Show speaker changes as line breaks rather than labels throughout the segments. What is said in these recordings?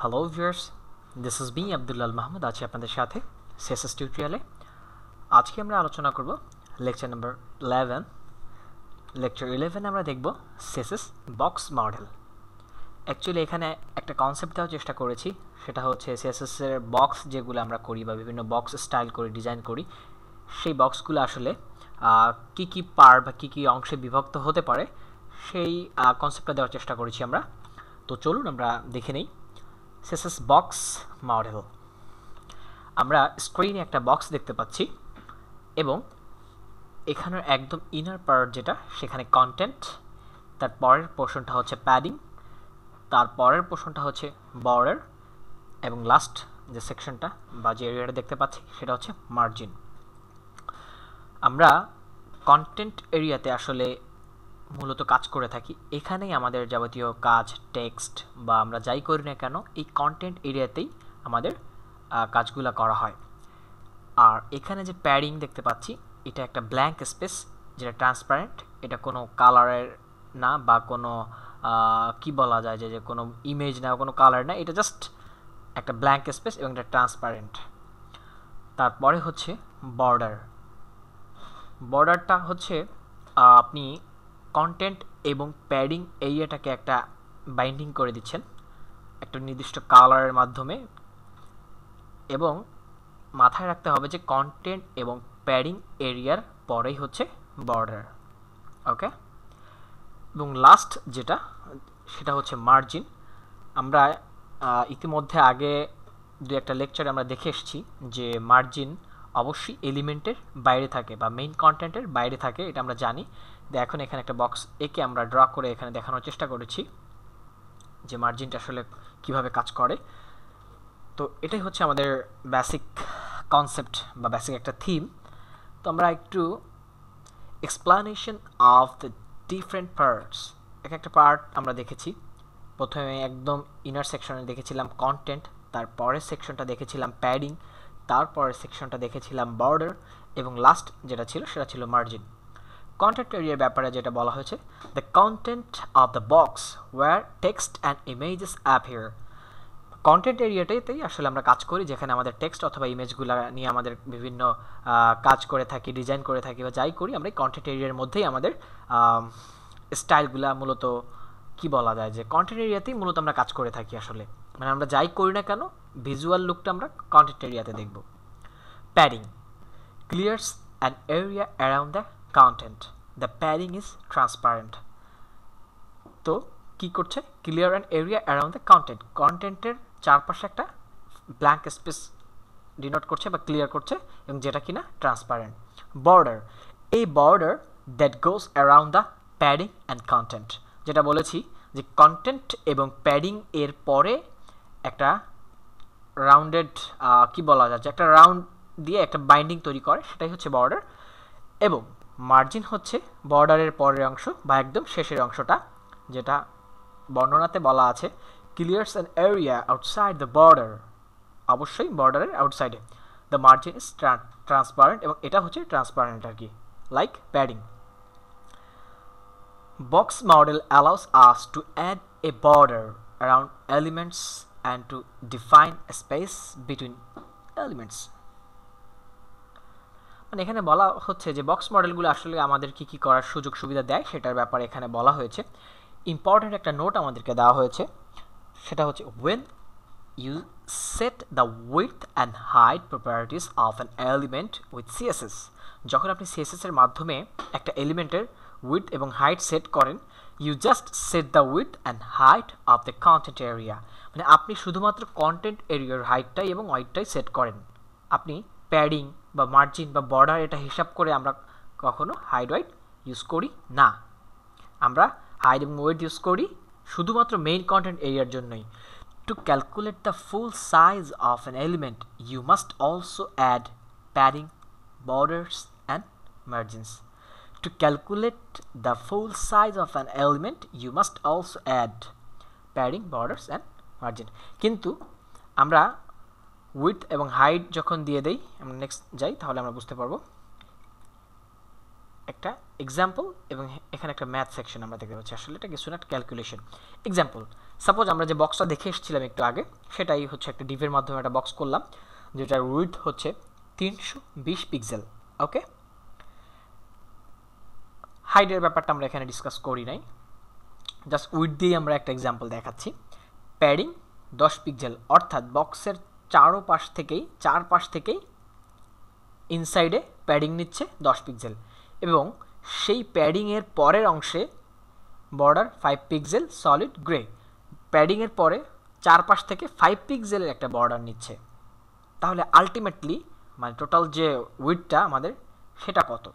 Hello viewers, this is me Abdullah al Mahmud. আছি আপনাদের সাথে সিএসএস টিউটোরিয়ালে। আজকে আমরা আলোচনা করব লেকচার নাম্বার 11। লেকচার 11 আমরা দেখব সিএসএস বক্স মডেল। অ্যাকচুয়ালি এখানে একটা কনসেপ্ট দেওয়ার চেষ্টা করেছি, সেটা হচ্ছে সিএসএস এর বক্স যেগুলো আমরা করি বা বিভিন্ন বক্স স্টাইল করি, ডিজাইন করি, সেই বক্সগুলো আসলে কি কি পার্ট বা কি কি অংশে বিভক্ত হতে পারে সেই কনসেপ্টটা দেওয়ার চেষ্টা করেছি আমরা। তো চলুন আমরা দেখে নেই সিএসএস বক্স মডেল। আমরা স্ক্রিনে একটা বক্স দেখতে পাচ্ছি এবং এখানের একদম ইনার পার্ট যেটা, সেখানে কন্টেন্ট, তার পরের পোর্শনটা হচ্ছে প্যাডিং, তার পরের পোর্শনটা হচ্ছে বর্ডার এবং লাস্ট যে সেকশনটা বা যে এরিয়াটা দেখতে পাচ্ছি সেটা হচ্ছে মার্জিন। আমরা কন্টেন্ট এরিয়াতে আসলে মূলত কাজ করে থাকি। এখানেই আমাদের যাবতীয় কাজ, টেক্সট বা আমরা যাই করি না কেন এই কন্টেন্ট এরিয়াতেই আমাদের কাজগুলো করা হয়। আর এখানে যে প্যাডিং দেখতে পাচ্ছি, এটা একটা ব্ল্যাঙ্ক স্পেস যেটা ট্রান্সপারেন্ট। এটা কোনো কালারের না বা কোনো কি বলা যায় যে কোনো ইমেজ না, কোনো কালার না, এটা জাস্ট একটা ব্ল্যাঙ্ক স্পেস এবং এটা ট্রান্সপারেন্ট। তারপরে হচ্ছে বর্ডার। বর্ডারটা হচ্ছে আপনি কন্টেন্ট এবং প্যাডিং এরিয়াটাকে একটা বাইন্ডিং করে দিচ্ছেন একটা নির্দিষ্ট কালারের মাধ্যমে, এবং মাথায় রাখতে হবে যে কন্টেন্ট এবং প্যাডিং এরিয়ার পরেই হচ্ছে বর্ডার। ওকে, এবং লাস্ট যেটা সেটা হচ্ছে মার্জিন। আমরা ইতিমধ্যে আগে দু একটা লেকচারে আমরা দেখে এসেছি যে মার্জিন অবশ্যই এলিমেন্টের বাইরে থাকে বা মেইন কন্টেন্টের বাইরে থাকে, এটা আমরা জানি। এখন এখানে একটা বক্স এঁকে আমরা ড্র করে এখানে দেখানোর চেষ্টা করেছি যে মার্জিনটা আসলে কিভাবে কাজ করে। তো এটাই হচ্ছে আমাদের বেসিক কনসেপ্ট বা বেসিক একটা থিম। তো আমরা একটু explanation of the different parts, এক একটা পার্ট আমরা দেখেছি। প্রথমে একদম ইনার সেকশনে দেখেছিলাম কন্টেন্ট, তারপরের সেকশনটা দেখেছিলাম প্যাডিং, তারপরের সেকশনটা দেখেছিলাম বর্ডার, এবং লাস্ট যেটা ছিল সেটা ছিল মার্জিন। কন্টেন্ট এরিয়ার ব্যাপারে যেটা বলা হয়েছে, the content of the box where text and images appear. Content এরিয়াটাতেই আসলে আমরা কাজ করি, যেখানে আমাদের টেক্সট অথবা ইমেজগুলো নিয়ে আমাদের বিভিন্ন কাজ করে থাকি, ডিজাইন করে থাকি বা যাই করি, আমরা এই কন্টেন্ট এরিয়ার মধ্যেই আমাদের স্টাইলগুলো মূলত কি বলা যায় যে কন্টেন্ট এরিয়াতেই মূলত আমরা কাজ করে থাকি আসলে। মানে আমরা যাই করি না কেন ভিজুয়াল লুকটা আমরা কন্টেন্ট এরিয়াতে দেখব। Padding ক্লিয়ার্স an area around the content, the padding is transparent. তো কি করছে? Clear an area around the content, কন্টেন্টের চারপাশে একটা ব্ল্যাঙ্ক স্পেস ডিনোট করছে বা ক্লিয়ার করছে, এবং যেটা কিনা ট্রান্সপারেন্ট। বর্ডার, এই border that goes around the padding and content, যেটা বলেছি যে কন্টেন্ট এবং প্যাডিং এর পরে একটা রাউন্ডেড কি বলা যাচ্ছে একটা রাউন্ড দিয়ে একটা বাইন্ডিং তৈরি করে, সেটাই হচ্ছে বর্ডার। এবং মার্জিন হচ্ছে বর্ডারের পরের অংশ বা একদম শেষের অংশটা, যেটা বর্ণনাতে বলা আছে ক্লিয়ার্স an area outside the border, অবশ্যই বর্ডারের আউটসাইডে। দ্য মার্জিন ইজ ট্রান্সপারেন্ট, এবং এটা হচ্ছে ট্রান্সপারেন্ট আর কি, like padding. Box model allows us to add a border around elements and to define a space between elements. মানে এখানে বলা হচ্ছে যে বক্স মডেলগুলো আসলে আমাদের কি কি করার সুযোগ সুবিধা দেয় সেটার ব্যাপারে এখানে বলা হয়েছে। ইম্পর্টেন্ট একটা নোট আমাদেরকে দেওয়া হয়েছে, সেটা হচ্ছে when you set the width and height properties of an element with CSS, যখন আপনি CSS এর মাধ্যমে একটা এলিমেন্টের উইডথ এবং হাইট সেট করেন, you just set the width and height of the content area. মানে আপনি শুধুমাত্র কন্টেন্ট এরিয়ার হাইটটাই এবং ওয়াইডটাই সেট করেন। আপনি প্যাডিং বা মার্জিন বা বর্ডার এটা হিসাব করে আমরা কখনো হাইট ওয়াইড ইউজ করি না। আমরা হাইট এবং ওয়েট ইউজ করি শুধুমাত্র মেইন কন্টেন্ট এরিয়ার জন্যই। To calculate the full size of an element, you must also add padding, borders, and margins. To calculate the full size of an element, you must also add padding, borders, and margin. কিন্তু আমরা width এবং height যখন দিয়ে দেই, আমরা next যাই তাহলে আমরা বুঝতে পারবো। একটা এক্সাম্পল এবং এখানে একটা ম্যাথ সেকশন আমরা দেখতে পাচ্ছি। আসলে এটা কিছু না, একটা ক্যালকুলেশন এক্সাম্পল। সাপোজ আমরা যে বক্সটা দেখে এসেছিলাম একটু আগে, সেটাই হচ্ছে একটা ডিভের মাধ্যমে একটা বক্স করলাম, যেটার উইডথ হচ্ছে 320 পিক্সেল। ওকে, হাইটের ব্যাপারটা আমরা এখানে ডিসকাস করি নাই, জাস্ট উইডথ দিয়ে আমরা একটা এক্সাম্পল দেখাচ্ছি। প্যাডিং 10 পিক্সেল, অর্থাৎ বক্সের চারপাশ থেকেই ইনসাইডে প্যাডিং নিচ্ছে 10 পিক্সেল, এবং সেই প্যাডিংয়ের পরের অংশে বর্ডার 5 পিক্সেল সলিড গ্রে। প্যাডিংয়ের পরে চারপাশ থেকে 5 পিক্সেলের একটা বর্ডার নিচ্ছে। তাহলে আলটিমেটলি মানে টোটাল যে উইডথটা আমাদের সেটা কত?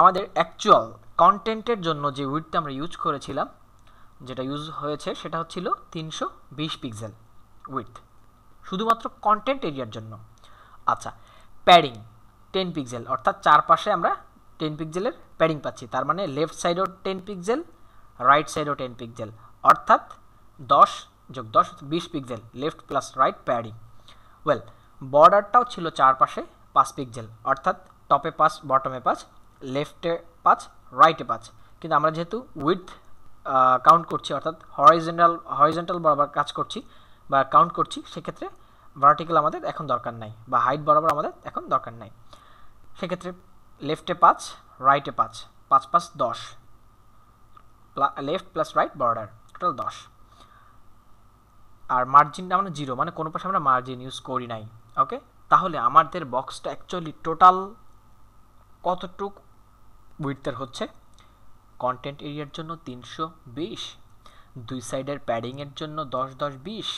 আমাদের অ্যাকচুয়াল কন্টেন্টের জন্য যে উইডথটা আমরা ইউজ করেছিলাম, যেটা ইউজ হয়েছে সেটা হচ্ছিল 320 পিক্সেল উইডথ, শুধুমাত্র কন্টেন্ট এরিয়ার জন্য। আচ্ছা, প্যাডিং 10 পিক্সেল, অর্থাৎ চারপাশে আমরা 10 পিক্সেলের প্যাডিং পাচ্ছি। তার মানে লেফট সাইডও 10 পিক্সেল, রাইট সাইডও 10 পিক্সেল, অর্থাৎ 10 যোগ 10 20 pixel left plus right padding. Well, বর্ডারটাও ছিল চারপাশে 5 পিক্সেল, অর্থাৎ টপে 5 বটমে 5, লেফটে 5 রাইটে 5। কিন্তু আমরা যেহেতু উইডথ কাউন্ট করছি, অর্থাৎ হরিজন্টাল বরাবর কাজ করছি বা কাউন্ট করছি, সেক্ষেত্রে ভার্টিক্যাল আমাদের এখন দরকার নাই, বা হাইট বরাবর আমাদের এখন দরকার নাই। সেক্ষেত্রে লেফটে 5 রাইটে 5, 5 5 10, left plus right border, total 10। আর মার্জিনটা আমরা 0, মানে কোনো পাশে আমরা মার্জিন ইউজ করি নাই। ওকে, তাহলে আমাদের বক্সটা অ্যাকচুয়ালি টোটাল কতটুক উইডথের হচ্ছে? কন্টেন্ট এরিয়ার জন্য 320, দুই সাইডের প্যাডিংয়ের জন্য 10 10 20,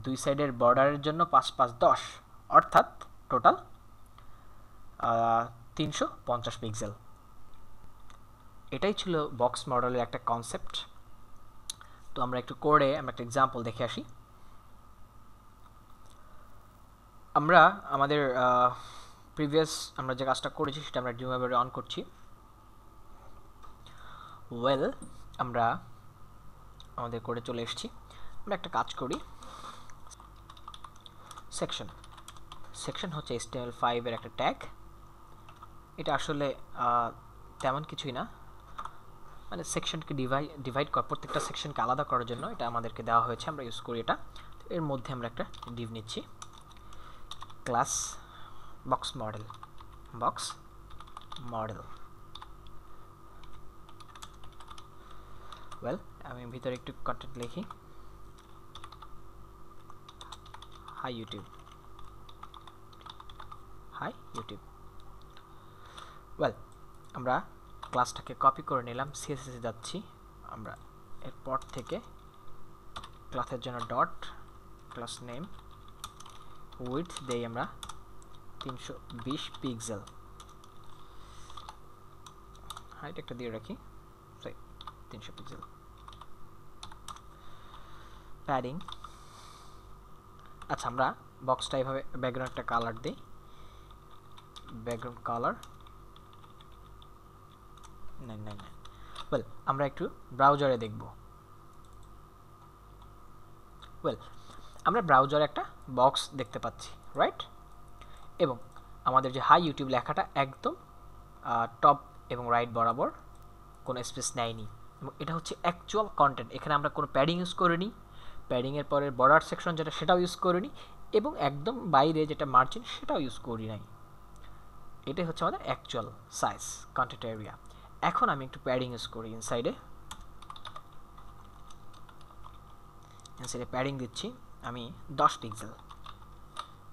দুই সাইডের বর্ডারের জন্য 5 5 10, অর্থাৎ টোটাল 350 পিক্সেল। এটাই ছিল বক্স মডেলের একটা কনসেপ্ট। তো আমরা একটু করে আমরা একটা এক্সাম্পল দেখে আসি। আমরা আমাদের প্রিভিয়াস আমরা যে কাজটা করেছি সেটা আমরা ডিউভারে অন করছি। ওয়েল, আমরা আমাদের করে চলে এসেছি। আমরা একটা কাজ করি, সেকশন হচ্ছে HTML5 এর একটা ট্যাগ। এটা আসলে তেমন কিছুই না, মানে সেকশনকে ডিভাইড করা, প্রত্যেকটা সেকশনকে আলাদা করার জন্য এটা আমাদেরকে দেওয়া হয়েছে, আমরা ইউজ করি এটা। এর মধ্যে আমরা একটা ডিভ নিচ্ছি, ক্লাস বক্স মডেল। ওয়েল, আমি ভিতরে একটু কন্টেন্ট লিখি, হাই ইউটিউব। ওয়েল, আমরা ক্লাসটাকে কপি করে নিলাম, সিএসএস যাচ্ছি আমরা, এরপর থেকে ক্লাসের জন্য ডট ক্লাস নেম উইডথ দেই আমরা 320 পিক্সেল, হাইট একটা দিয়ে রাখি 300 পিক্সেল। প্যাডিং, আচ্ছা আমরা বক্সটা এইভাবে ব্যাকগ্রাউন্ডটা কালার দিই, ব্যাকগ্রাউন্ড কালার 999। ওয়েল, আমরা একটু ব্রাউজারে দেখব। ওয়েল, আমরা ব্রাউজারে একটা বক্স দেখতে পাচ্ছি, রাইট? এবং আমাদের যে হাই ইউটিউব লেখাটা একদম টপ এবং রাইট বরাবর কোনো স্পেস নেয়নি, এবং এটা হচ্ছে অ্যাকচুয়াল কন্টেন্ট। এখানে আমরা কোনো প্যাডিং ইউজ করিনি, প্যাডিংয়ের পরের বর্ডার সেকশন যেটা সেটাও ইউজ করিনি, এবং একদম বাইরে যেটা মার্জিন সেটাও ইউজ করি নাই। এটাই হচ্ছে আমাদের অ্যাকচুয়াল সাইজ কন্টেন্ট এরিয়া। এখন আমি একটু প্যাডিং ইউজ করি, ইনসাইডে প্যাডিং দিচ্ছি আমি 10 পিক্সেল।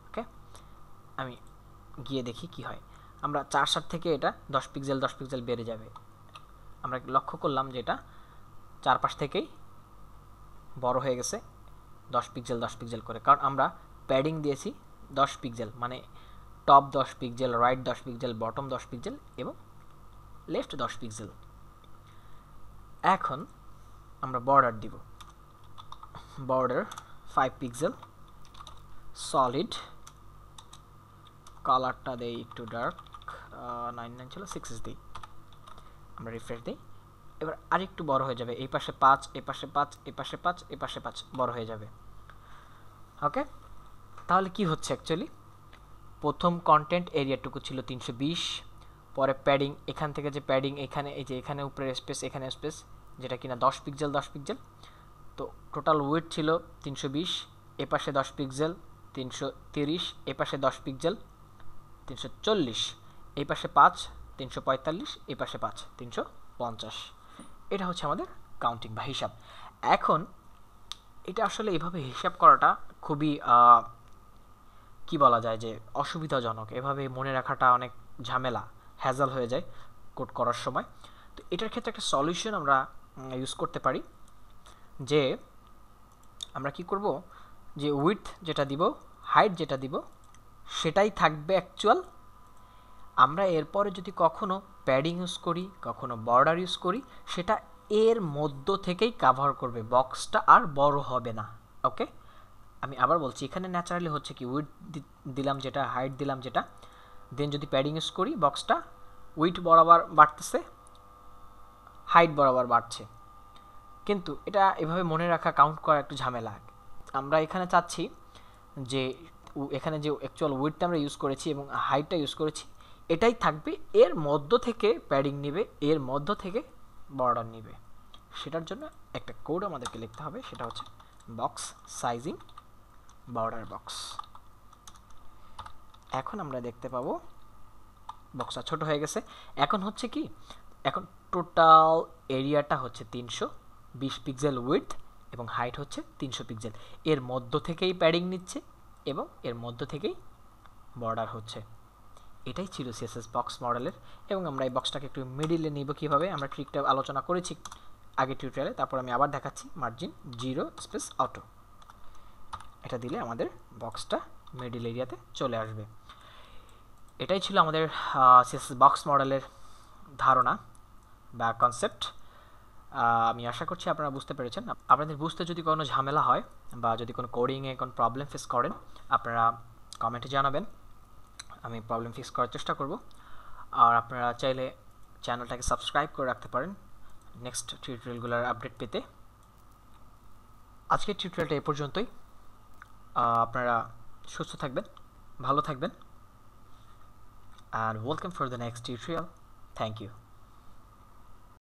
ওকে, আমি গিয়ে দেখি কি হয়। আমরা 4 থেকে এটা 10 পিক্সেল বেড়ে যাবে। আমরা লক্ষ্য করলাম যে এটা চারপাশ থেকেই বড় হয়ে গেছে 10 পিক্সেল করে, কারণ আমরা প্যাডিং দিয়েছি 10 পিক্সেল, মানে top 10 pixel, right 10 pixel, bottom 10 pixel এবং লেফট 10 পিক্সেল। এখন আমরা বর্ডার দিব, বর্ডার 5 পিক্সেল সলিড, কালারটা দেই একটু ডার্ক, 99 ছিল 6 দিই, আমরা রিফ্রেশ দিই। এবার আরেকটু বড় হয়ে যাবে, এই পাশে 5, এই পাশে 5, এই পাশে 5, এই পাশে 5, বড় হয়ে যাবে। ওকে, তাহলে কি হচ্ছে অ্যাকচুয়ালি? প্রথম কন্টেন্ট এরিয়াটুকু ছিল 320, পরে প্যাডিং, এখান থেকে যে প্যাডিং এখানে এই যে এখানে উপরে স্পেস এখানে স্পেস যেটা কিনা 10 পিক্সেল 10 পিক্সেল। তো টোটাল উইডথ ছিল 320, এ পাশে 10 পিক্সেল 330, এ পাশে 10 পিক্সেল 340, এই পাশে 5 345, এই পাশে 5 350। এটা হচ্ছে আমাদের কাউন্টিং বা হিসাব। এখন এটা আসলে এভাবে হিসাব করাটা খুবই কি বলা যায় যে অসুবিধাজনক, এভাবে মনে রাখাটা অনেক ঝামেলা, হ্যাজাল হয়ে যায় কোড করার সময়। তো এটার ক্ষেত্রে একটা সলিউশন আমরা ইউজ করতে পারি, যে আমরা কি করব, যে উইডথ যেটা দিব, হাইট যেটা দিব সেটাই থাকবে অ্যাকচুয়াল। আমরা এরপরে যদি কখনো প্যাডিং ইউজ করি, কখনো বর্ডার ইউজ করি, সেটা এর মধ্য থেকেই কাভার করবে, বক্সটা আর বড় হবে না। ওকে, আমি আবার বলছি, এখানে ন্যাচারালি হচ্ছে কি উইডথ দিলাম যেটা, হাইট দিলাম যেটা, দেন যদি প্যাডিং ইউজ করি বক্সটা উইডথ বরাবর বাড়তেছে, হাইট বরাবর বাড়ছে। কিন্তু এটা এভাবে মনে রাখা, কাউন্ট করা একটু ঝামেলা। আমরা এখানে চাচ্ছি যে এখানে যে অ্যাকচুয়াল উইডথটা আমরা ইউজ করেছি এবং হাইটটা ইউজ করেছি এটাই থাকবে, এর মধ্য থেকে প্যাডিং নেবে, এর মধ্য থেকে বর্ডার নেবে। সেটার জন্য একটা কোড আমাদেরকে লিখতে হবে, সেটা হচ্ছে বক্স সাইজিং বর্ডার বক্স। এখন আমরা দেখতে পাবো বক্সটা ছোট হয়ে গেছে। এখন হচ্ছে কি, এখন টোটাল এরিয়াটা হচ্ছে 320 পিক্সেল উইডথ এবং হাইট হচ্ছে 300 পিক্সেল, এর মধ্য থেকেই প্যাডিং নিচ্ছে এবং এর মধ্য থেকেই বর্ডার হচ্ছে। এটাই ছিল সিএসএস বক্স মডেলের। এবং আমরা এই বক্সটাকে একটু মিডিলে নিব কীভাবে, আমরা ট্রিকটা আলোচনা করেছি আগে টিউটোরিয়ালে, তারপর আমি আবার দেখাচ্ছি। মার্জিন 0 স্পেস অটো, এটা দিলে আমাদের বক্সটা মিডিল এরিয়াতে চলে আসবে। এটাই ছিল আমাদের সিএসএস বক্স মডেলের ধারণা বা কনসেপ্ট। আমি আশা করছি আপনারা বুঝতে পেরেছেন। আপনাদের বুঝতে যদি কোনো ঝামেলা হয় বা যদি কোনো কোডিংয়ে কোনো প্রবলেম ফেস করেন, আপনারা কমেন্টে জানাবেন, আমি প্রবলেম ফিক্স করার চেষ্টা করব। আর আপনারা চাইলে চ্যানেলটাকে সাবস্ক্রাইব করে রাখতে পারেন নেক্সট টিউটোরিয়ালগুলোর আপডেট পেতে। আজকের টিউটোরিয়ালটা এ পর্যন্তই। আপনারা সুস্থ থাকবেন, ভালো থাকবেন, and welcome for the next tutorial. Thank you.